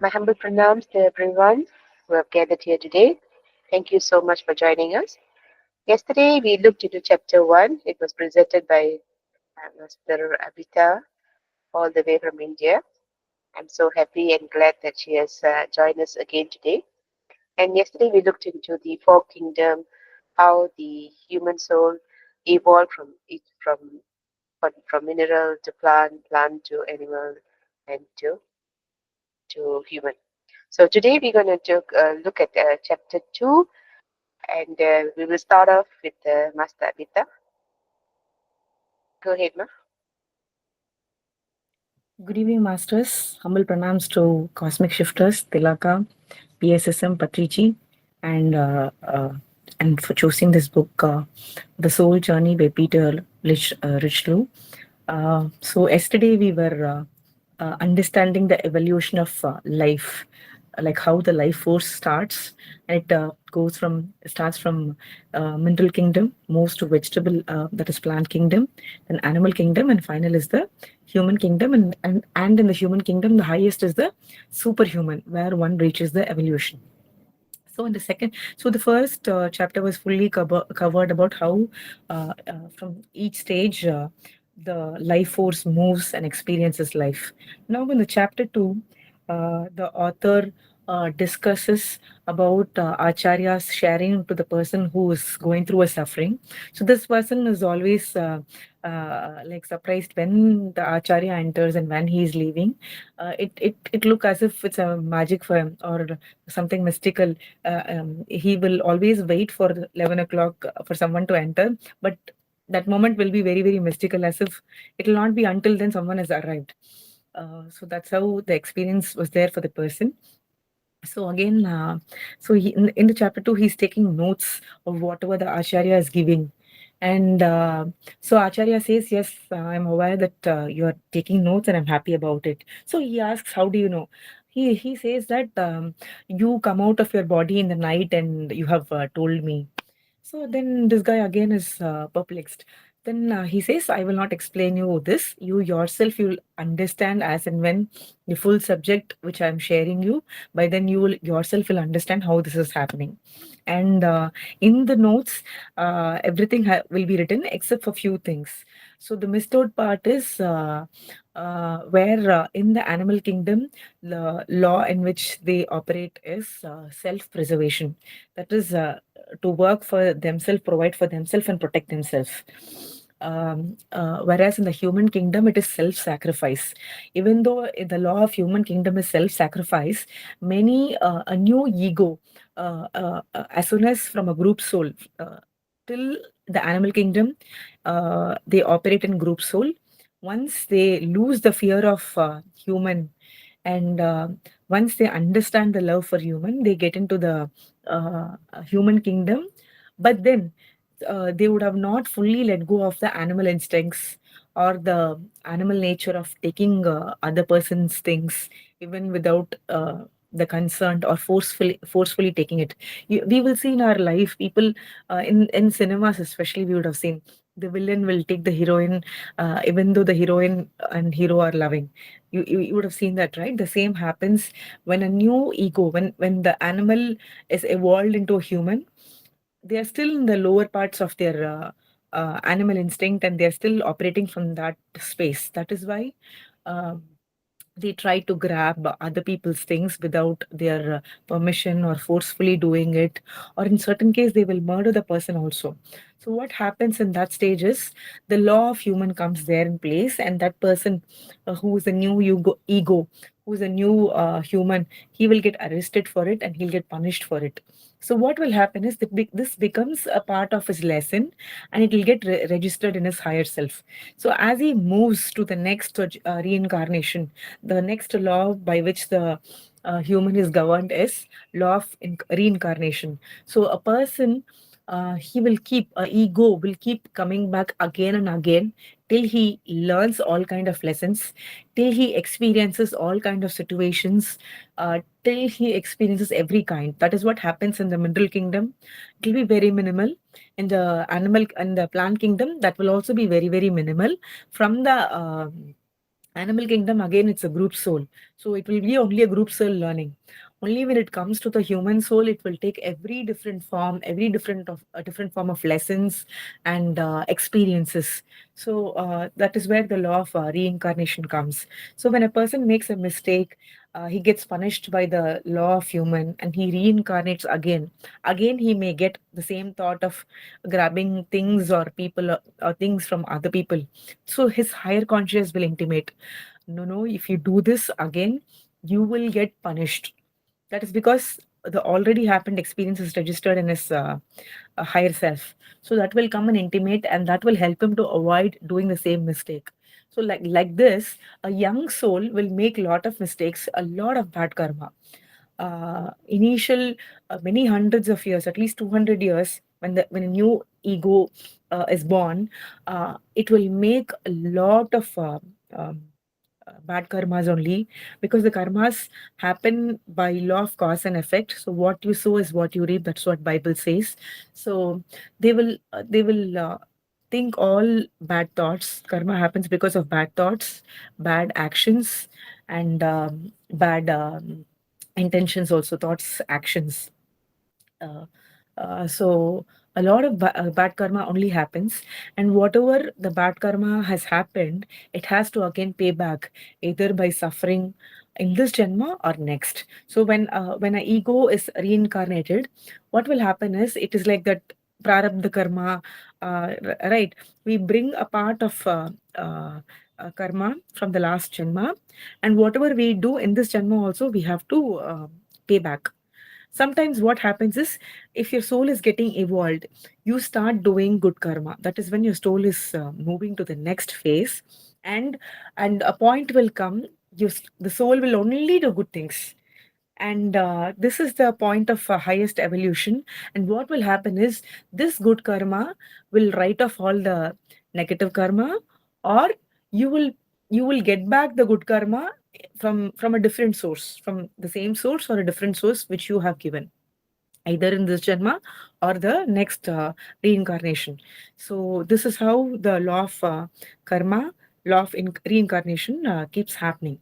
My humble pranams to everyone who have gathered here today. Thank you so much for joining us. Yesterday we looked into chapter 1. It was presented by Mr. Abita all the way from India. I'm so happy and glad that she has joined us again today. And yesterday we looked into the four kingdom, how the human soul evolved from mineral to plant to animal, and to human. So today we're going to look at chapter 2, and we will start off with Master Abita. Go ahead, Ma. Good evening, Masters. Humble pranams to Cosmic Shifters, Tilaka, PSSM, Patrici, and and for choosing this book, The Soul Journey by Peter Richelieu. So yesterday we were understanding the evolution of life, like how the life force starts. It goes from starts from mineral kingdom, moves to vegetable, that is plant kingdom, then animal kingdom, and final is the human kingdom. And in the human kingdom, the highest is the superhuman, where one reaches the evolution. So in the second, so the first chapter was fully covered about how from each stage the life force moves and experiences life. Now in the chapter 2, the author discusses about acharyas sharing to the person who is going through a suffering. So this person is always like surprised when the acharya enters and when he is leaving. It look as if it's a magic for him or something mystical. He will always wait for 11 o'clock for someone to enter, but that moment will be very, very mystical, as if it will not be until then someone has arrived. So that's how the experience was there for the person. So again, so in the chapter 2, he's taking notes of whatever the Acharya is giving. And so Acharya says, yes, I'm aware that you are taking notes and I'm happy about it. So he asks, how do you know? He says that you come out of your body in the night and you have told me. So then this guy again is perplexed. Then he says, I will not explain you this. You yourself, you'll understand as and when the full subject which I'm sharing you, by then you will yourself will understand how this is happening. And in the notes, everything will be written except for few things. So the missed out part is where in the animal kingdom, the law in which they operate is self-preservation. That is to work for themselves, provide for themselves, and protect themselves. Whereas in the human kingdom, it is self-sacrifice. Even though the law of human kingdom is self-sacrifice, many a new ego, as soon as from a group soul, till the animal kingdom, they operate in group soul. Once they lose the fear of human, and once they understand the love for human, they get into the human kingdom. But then they would have not fully let go of the animal instincts or the animal nature of taking other person's things even without the consent or forcefully taking it. We will see in our life people in cinemas especially, we would have seen the villain will take the heroine even though the heroine and hero are loving. You would have seen that, right? The same happens when a new ego, when the animal is evolved into a human. They are still in the lower parts of their animal instinct, and they are still operating from that space. That is why um, they try to grab other people's things without their permission or forcefully doing it, or in certain case they will murder the person also. So what happens in that stage is the law of human comes there in place, and that person who is a new ego, who's a new human, he will get arrested for it and he'll get punished for it. So what will happen is that this becomes a part of his lesson, and it will get registered in his higher self. So as he moves to the next reincarnation, the next law by which the human is governed is law of reincarnation. So a person, he will keep ego will keep coming back again and again till he learns all kind of lessons, till he experiences all kind of situations, till he experiences every kind. That is what happens in the mineral kingdom. It will be very minimal. In the animal and the plant kingdom, that will also be very, very minimal. From the Animal kingdom, again, it's a group soul. So it will be only a group soul learning. Only when it comes to the human soul, it will take every different form, every different of a different form of lessons and experiences. So that is where the law of reincarnation comes. So when a person makes a mistake, he gets punished by the law of human and he reincarnates again. Again, he may get the same thought of grabbing things or people, or things from other people. So his higher conscious will intimate, no, no, if you do this again, you will get punished. That is because the already happened experience is registered in his higher self. So that will come and intimate, and that will help him to avoid doing the same mistake. So like this, a young soul will make a lot of mistakes, a lot of bad karma. Initial many hundreds of years, at least 200 years, when a new ego is born, it will make a lot of um, bad karmas only, because the karmas happen by law of cause and effect. So what you sow is what you reap, that's what Bible says. So they will think all bad thoughts. Karma happens because of bad thoughts, bad actions, and bad intentions, also thoughts, actions. uh, so a lot of bad karma only happens, and whatever the bad karma has happened, it has to again pay back, either by suffering in this janma or next. So when an ego is reincarnated, what will happen is, it is like that prarabdha karma, right? We bring a part of karma from the last janma, and whatever we do in this janma also, we have to pay back. Sometimes what happens is, if your soul is getting evolved, you start doing good karma. That is when your soul is moving to the next phase, and a point will come, the soul will only do good things. And this is the point of highest evolution. And what will happen is, this good karma will write off all the negative karma, or you will you will get back the good karma from a different source, from the same source or a different source which you have given, either in this janma or the next reincarnation. So this is how the law of karma, law of reincarnation keeps happening.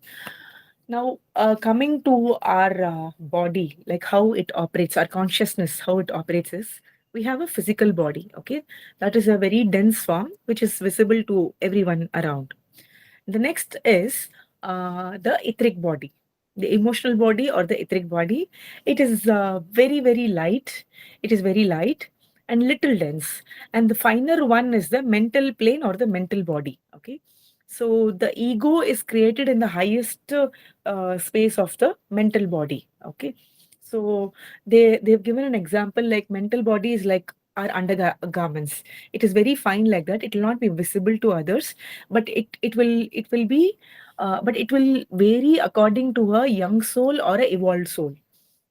Now, coming to our body, like how it operates, our consciousness, how it operates is, we have a physical body, okay? That is a very dense form which is visible to everyone around. The next is the etheric body, the emotional body or the etheric body. It is very, very light. It is very light and little dense. And the finer one is the mental plane or the mental body. Okay. So the ego is created in the highest space of the mental body. Okay. So they've given an example, like mental body is like our undergarments. It is very fine like that. It will not be visible to others, but it will be but it will vary according to a young soul or a evolved soul.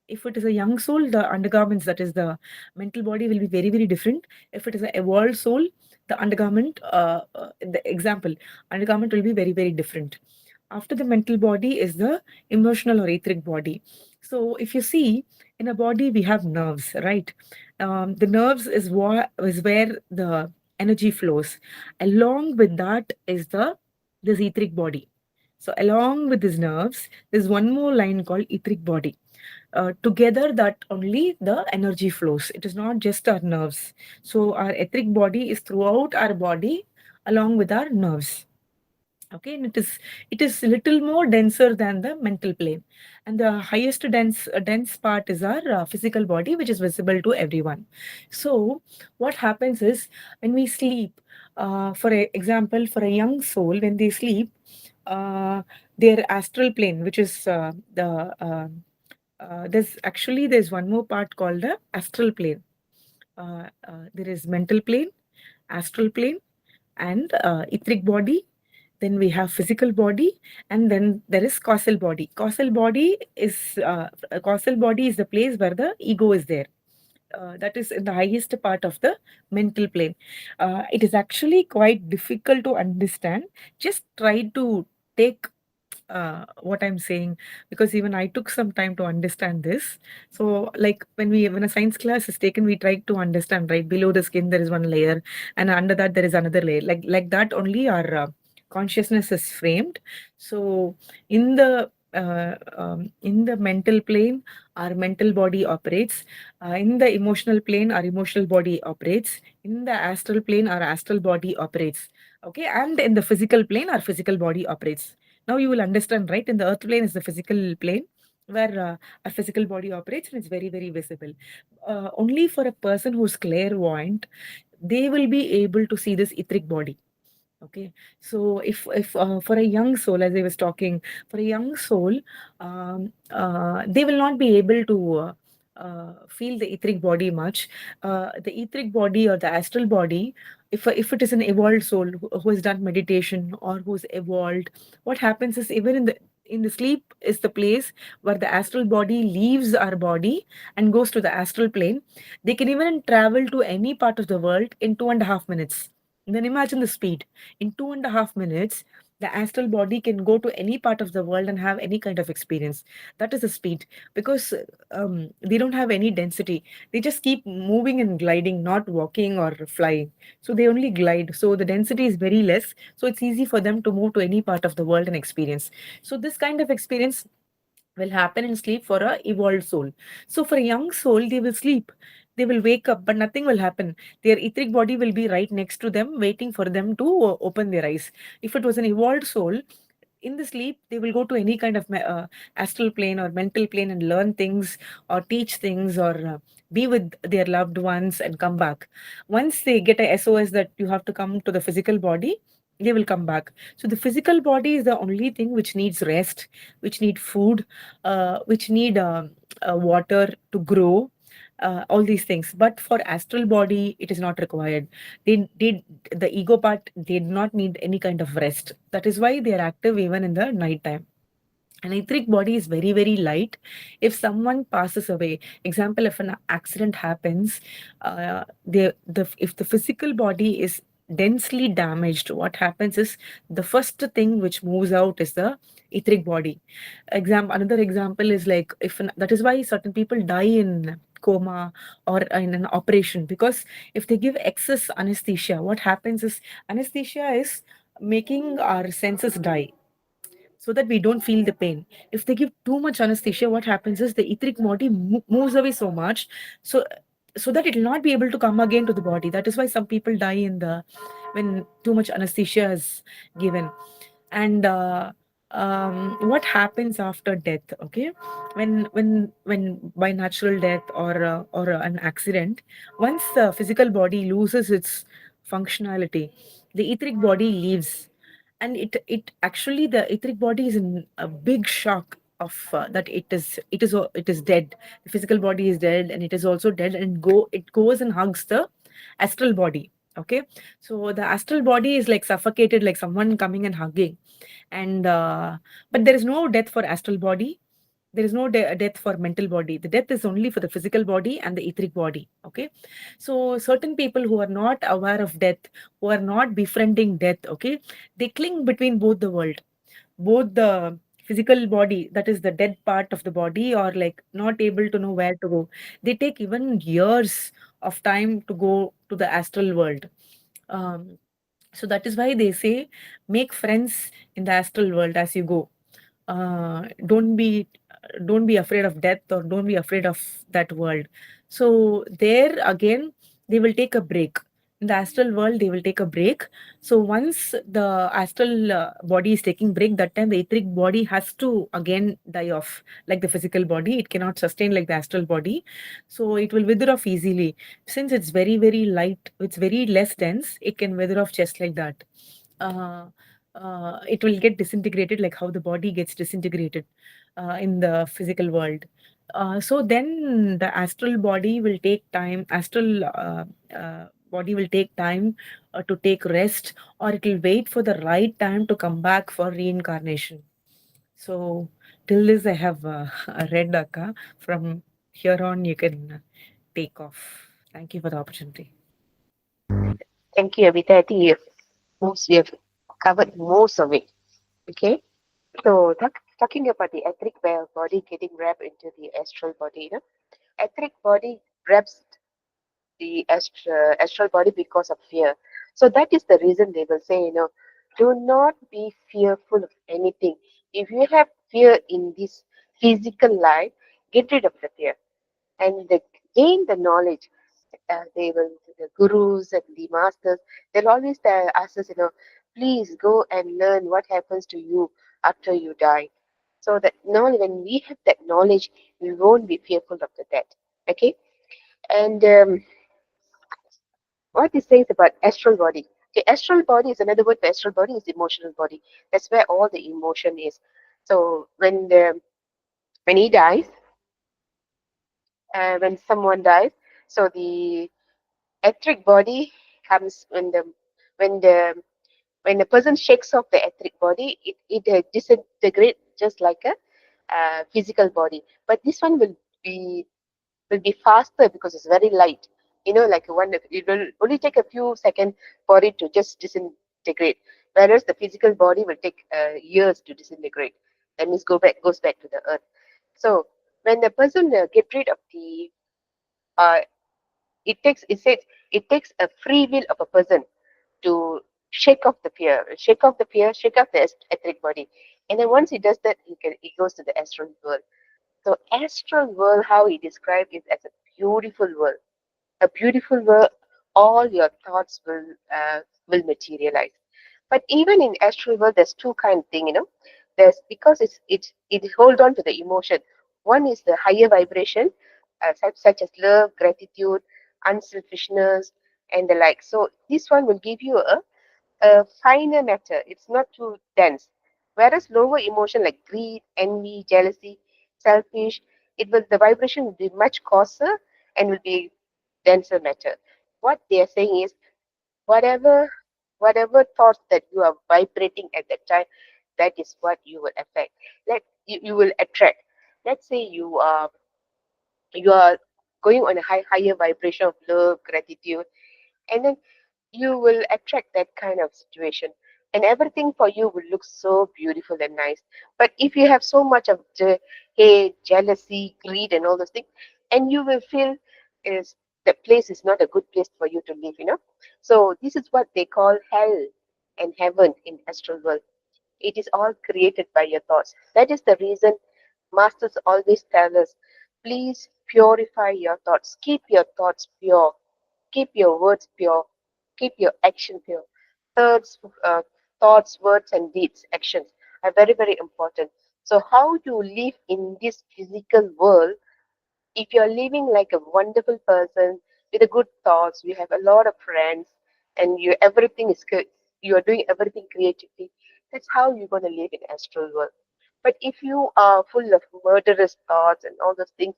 If it is a young soul, the undergarments, that is the mental body, will be very, very different. If it is an evolved soul, the undergarment, the example, undergarment will be very, very different. After the mental body is the emotional or etheric body. So if you see, in a body we have nerves, right? The nerves is where the energy flows. Along with that is the this etheric body. So along with these nerves, there's one more line called etheric body. Together, that only the energy flows. It is not just our nerves. So our etheric body is throughout our body along with our nerves. Okay, and it is little more denser than the mental plane, and the highest dense part is our physical body, which is visible to everyone. So what happens is, when we sleep, for example, for a young soul, when they sleep, uh, their astral plane, which is there's one more part called the astral plane. There is mental plane, astral plane, and etheric body. Then we have physical body, and then there is causal body. Causal body is the place where the ego is there. That is in the highest part of the mental plane. It is actually quite difficult to understand. Just try to take what I'm saying, because even I took some time to understand this. So, like when a science class is taken, we try to understand, right? Below the skin there is one layer, and under that there is another layer. Like that only our consciousness is framed. So in the mental plane, our mental body operates. In the emotional plane, our emotional body operates. In the astral plane, our astral body operates. Okay, and in the physical plane, our physical body operates. Now you will understand, right? In the earth plane is the physical plane where our physical body operates, and it's very, very visible. Only for a person who's clairvoyant, they will be able to see this etheric body. Okay, so if for a young soul, as I was talking, for a young soul, they will not be able to feel the etheric body much. The etheric body or the astral body, if it is an evolved soul who has done meditation or who's evolved, what happens is even in the sleep is the place where the astral body leaves our body and goes to the astral plane. They can even travel to any part of the world in 2.5 minutes. Then imagine the speed. In 2.5 minutes, the astral body can go to any part of the world and have any kind of experience. That is the speed, because they don't have any density. They just keep moving and gliding, not walking or flying. So they only glide. So the density is very less. So it's easy for them to move to any part of the world and experience. So this kind of experience will happen in sleep for a evolved soul. So for a young soul, they will sleep. They will wake up, but nothing will happen. Their etheric body will be right next to them, waiting for them to open their eyes. If it was an evolved soul, in the sleep, they will go to any kind of astral plane or mental plane and learn things or teach things or be with their loved ones and come back. Once they get a SOS that you have to come to the physical body, they will come back. So the physical body is the only thing which needs rest, which need food, which need water to grow, all these things. But for astral body, it is not required. The ego part did not need any kind of rest. That is why they are active even in the night time. An etheric body is very, very light. If someone passes away, example, if an accident happens, if the physical body is densely damaged, what happens is the first thing which moves out is the etheric body. Another example is like that is why certain people die in coma or in an operation, because if they give excess anesthesia, what happens is anesthesia is making our senses die so that we don't feel the pain. If they give too much anesthesia, what happens is the etheric body moves away so much, so that it will not be able to come again to the body. That is why some people die in the when too much anesthesia is given. And what happens after death? Okay, when by natural death or an accident, once the physical body loses its functionality, the etheric body leaves, and it actually the etheric body is in a big shock of that it is dead. The physical body is dead and it is also dead, and it goes and hugs the astral body. Okay, so the astral body is like suffocated, like someone coming and hugging. And but there is no death for astral body. There is no death for mental body. The death is only for the physical body and the etheric body. Okay, so certain people who are not aware of death, who are not befriending death, okay, they cling between both the world, both the physical body, that is the dead part of the body, or like not able to know where to go. They take even years of time to go to the astral world. um, so that is why they say make friends in the astral world as you go. Don't be afraid of death, or don't be afraid of that world. So there again, they will take a break. In the astral world, they will take a break. So once the astral body is taking break, that time the etheric body has to again die off. Like the physical body, it cannot sustain like the astral body, so it will wither off easily. Since it's very, very light, it's very less dense, it can wither off just like that. uh, it will get disintegrated like how the body gets disintegrated in the physical world. So then the astral body will take time, body will take time to take rest, or it will wait for the right time to come back for reincarnation. So till this I have read, Akka. From here on, you can take off. Thank you for the opportunity. Thank you, Abhita. I think we have covered most of it. Okay. So talking about the etheric body getting wrapped into the astral body, etheric body grabs the astral body because of fear. So that is the reason they will say, Do not be fearful of anything. If you have fear in this physical life, get rid of the fear and gain the knowledge. They will, the gurus and the masters, they'll always ask us, please go and learn what happens to you after you die. So that now, when we have that knowledge, we won't be fearful of the death. Okay, and what it says about astral body. The astral body is another word for astral body is emotional body. That's where all the emotion is. So when he dies, when someone dies, so the etheric body comes when the when a person shakes off the etheric body, it disintegrates just like a physical body. But this one will be faster because it's very light. Like one, it will only take a few seconds for it to just disintegrate. Whereas the physical body will take years to disintegrate. That means goes back to the earth. So when the person get rid of the, uh, it says it takes a free will of a person to shake off the fear, shake off the etheric body, and then once he does that, he goes to the astral world. So astral world, how he described it as a beautiful world, a beautiful world. All your thoughts will materialize. But even in astral world, there's two kind of thing. There's because it hold on to the emotion. One is the higher vibration, such as love, gratitude, unselfishness, and the like. So this one will give you a finer matter. It's not too dense. Whereas lower emotion like greed, envy, jealousy, selfish, the vibration will be much coarser and will be denser matter. What they are saying is whatever whatever thoughts that you are vibrating at that time, that is what you will affect. You will attract. Let's say you are going on a higher vibration of love, gratitude, and then you will attract that kind of situation, and everything for you will look so beautiful and nice. But if you have so much of hate, jealousy, greed, and all those things, and you will feel is the place is not a good place for you to live. So this is what they call hell and heaven in astral world. It is all created by your thoughts. That is the reason masters always tell us, please purify your thoughts, keep your thoughts pure, keep your words pure, keep your action pure. Thoughts, uh, thoughts, words, and deeds, actions are very, very important. So, how you live in this physical world, if you're living like a wonderful person with a good thoughts, you have a lot of friends, and everything is good, you are doing everything creatively, that's how you're going to live in astral world. But if you are full of murderous thoughts and all those things,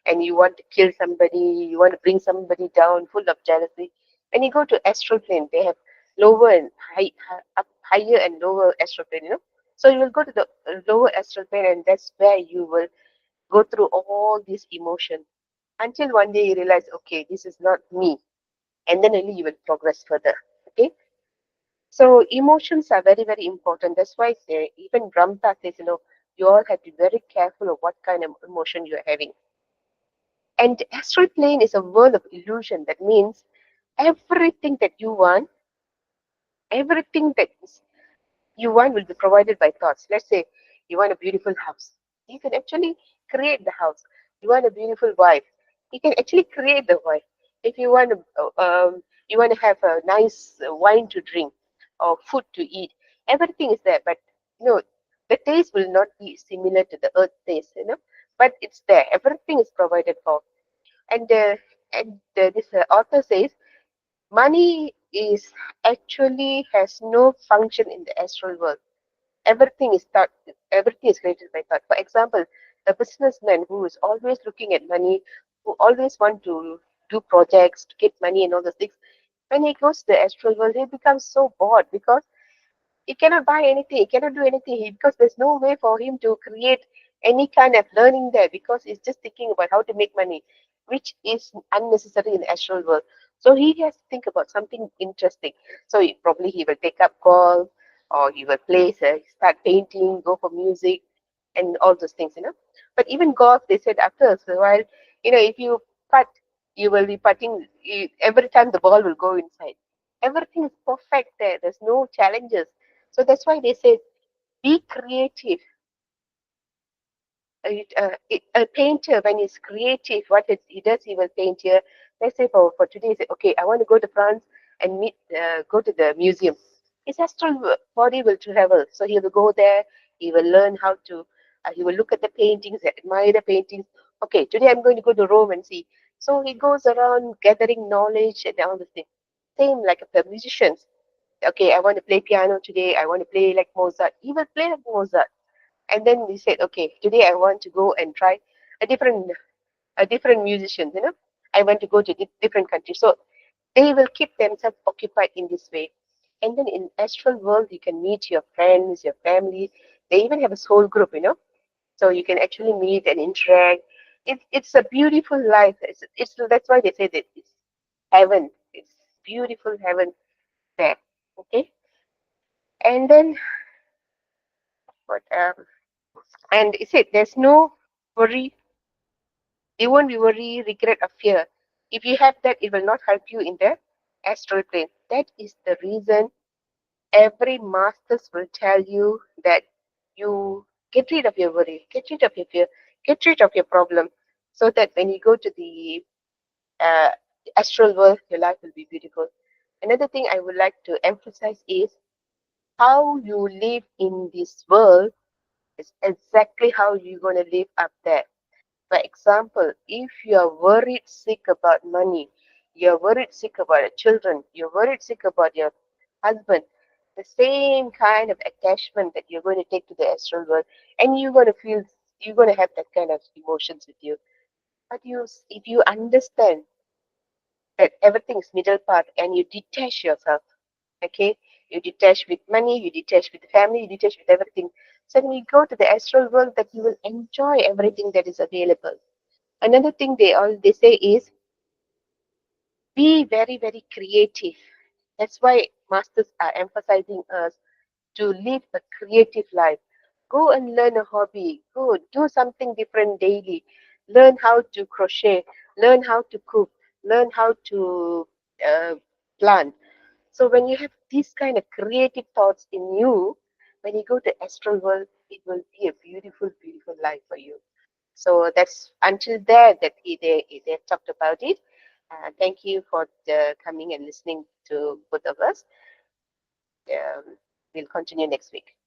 and you want to kill somebody, you want to bring somebody down, full of jealousy, when you go to astral plane, they have lower and higher and lower astral plane. So you will go to the lower astral plane, and that's where you will go through all these emotions until one day you realize, okay, this is not me, and then only you will progress further. Okay, so emotions are very, very important. That's why even Ramta says, you all have to be very careful of what kind of emotion you're having. And astral plane is a world of illusion. That means everything that you want, everything that you want will be provided by thoughts. Let's say you want a beautiful house. You can actually create the house. You want a beautiful wife. You can actually create the wife. If you want to have a nice wine to drink or food to eat, everything is there. But the taste will not be similar to the earth taste. But it's there. Everything is provided for. And this author says money is actually has no function in the astral world. Everything is created by thought. For example, a businessman who is always looking at money, who always want to do projects to get money and all those things, when he goes to the astral world, he becomes so bored because he cannot buy anything, he cannot do anything because there's no way for him to create any kind of learning there because he's just thinking about how to make money, which is unnecessary in the astral world. So he has to think about something interesting. So probably he will take up golf, or he will start painting, go for music, and all those things. But even golf, they said after a while, if you putt, you will be putting every time the ball will go inside. Everything is perfect there. There's no challenges. So that's why they say be creative. A painter, when he's creative, he does, he will paint here. Let's say for today, say, okay, I want to go to France and go to the museum. His astral body will travel, so he will go there. He will learn how to. He will look at the paintings, admire the paintings. Okay, today I'm going to go to Rome and see. So he goes around gathering knowledge and all this thing. Same like the musicians. Okay, I want to play piano today. I want to play like Mozart. He will play like Mozart, and then we said, okay, today I want to go and try a different musicians. I want to go to different countries. So they will keep themselves occupied in this way. And then in astral world, you can meet your friends, your family. They even have a soul group. So you can actually meet and interact. It's a beautiful life. It's That's why they say that it's heaven. It's beautiful heaven there. Okay, and then what? And is it? There's no worry. They won't be worry, regret, or fear. If you have that, it will not help you in the astral plane. That is the reason every masters will tell you that you get rid of your worry, get rid of your fear, get rid of your problem, so that when you go to the uh, astral world, your life will be beautiful. Another thing I would like to emphasize is how you live in this world is exactly how you're going to live up there. For example, if you're worried sick about money, you're worried sick about your children, you're worried sick about your husband, the same kind of attachment that you're going to take to the astral world, and you're going to have that kind of emotions with you. But if you understand that everything's middle path and you detach yourself, okay, you detach with money, you detach with the family, you detach with everything. So when you go to the astral world, that you will enjoy everything that is available. Another thing they say is be very very creative. That's why masters are emphasizing us to live a creative life. Go and learn a hobby. Go do something different daily. Learn how to crochet. Learn how to cook. Learn how to uh, plant. So when you have these kind of creative thoughts in you, when you go to astral world, it will be a beautiful, beautiful life for you. So that's until there that they talked about it. Thank you for coming and listening to both of us. We'll continue next week.